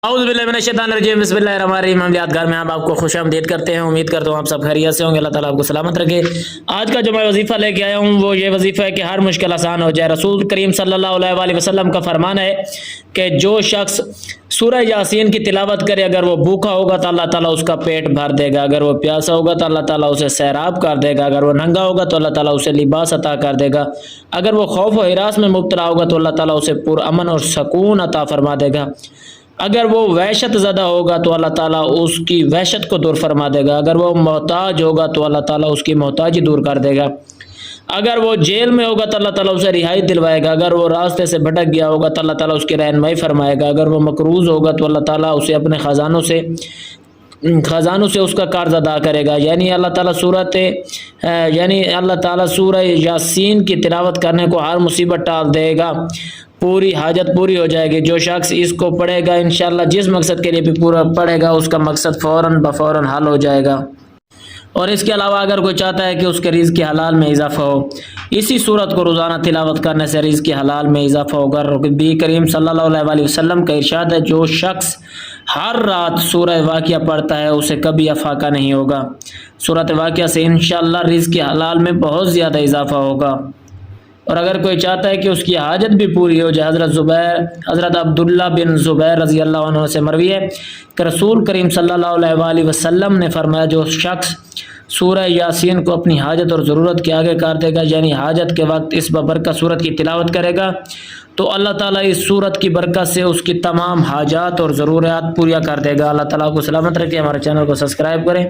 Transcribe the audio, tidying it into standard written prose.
اعوذ باللہ من الشیطان الرجیم بسم اللہ الرحمن الرحیم۔ ہم یادگار میں آپ کو خوش آمدید کرتے ہیں، امید کرتا ہوں آپ سب خیریت سے ہوں گے، اللہ تعالیٰ آپ کو سلامت رکھے۔ آج کا جو میں وظیفہ لے کے آیا ہوں وہ یہ وظیفہ ہے کہ ہر مشکل آسان ہو جائے۔ رسول کریم صلی اللہ علیہ وآلہ وسلم کا فرمان ہے کہ جو شخص سورہ یاسین کی تلاوت کرے، اگر وہ بھوکا ہوگا تو اللہ تعالیٰ اس کا پیٹ بھر دے گا، اگر وہ پیاسا ہوگا تو اللہ تعالیٰ اسے سیراب کر دے گا، اگر وہ ننگا ہوگا تو اللہ تعالیٰ اسے لباس عطا کر دے گا، اگر وہ خوف و ہراس میں مبتلا ہوگا تو اللہ تعالیٰ اسے پرامن اور سکون عطا فرما دے گا، اگر وہ وحشت زدہ ہوگا تو اللہ تعالیٰ اس کی وحشت کو دور فرما دے گا، اگر وہ محتاج ہوگا تو اللہ تعالیٰ اس کی محتاجی دور کر دے گا، اگر وہ جیل میں ہوگا تو اللہ تعالیٰ اسے رہائی دلوائے گا، اگر وہ راستے سے بھٹک گیا ہوگا تو اللہ تعالیٰ اس کی رہنمائی فرمائے گا، اگر وہ مقروض ہوگا تو اللہ تعالیٰ اسے اپنے خزانوں سے اس کا قرض ادا کرے گا۔ یعنی اللہ تعالیٰ سورہ یاسین کی تلاوت کرنے کو ہر مصیبت ٹال دے گا، پوری حاجت پوری ہو جائے گی۔ جو شخص اس کو پڑھے گا انشاءاللہ جس مقصد کے لیے بھی پورا پڑھے گا اس کا مقصد فوراً بفوراً حل ہو جائے گا۔ اور اس کے علاوہ اگر کوئی چاہتا ہے کہ اس کے رزق کے حلال میں اضافہ ہو، اسی صورت کو روزانہ تلاوت کرنے سے رزق کے حلال میں اضافہ ہوگا۔ نبی کریم صلی اللہ علیہ وآلہ وسلم کا ارشاد ہے، جو شخص ہر رات سورہ واقعہ پڑھتا ہے اسے کبھی افاقہ نہیں ہوگا۔ سورۃ واقعہ سے انشاءاللہ رزق کے حلال میں بہت زیادہ اضافہ ہوگا۔ اور اگر کوئی چاہتا ہے کہ اس کی حاجت بھی پوری ہو جائے، حضرت عبداللہ بن زبیر رضی اللہ عنہ سے مروی ہے کہ رسول کریم صلی اللہ علیہ وآلہ وسلم نے فرمایا، جو شخص سورہ یاسین کو اپنی حاجت اور ضرورت کے آگے کر دے گا، یعنی حاجت کے وقت اس بابرکت سورت کی تلاوت کرے گا، تو اللہ تعالیٰ اس سورت کی برکت سے اس کی تمام حاجات اور ضروریات پوریا کر دے گا۔ اللہ تعالیٰ کو سلامت رکھے۔ ہمارے چینل کو سبسکرائب کریں۔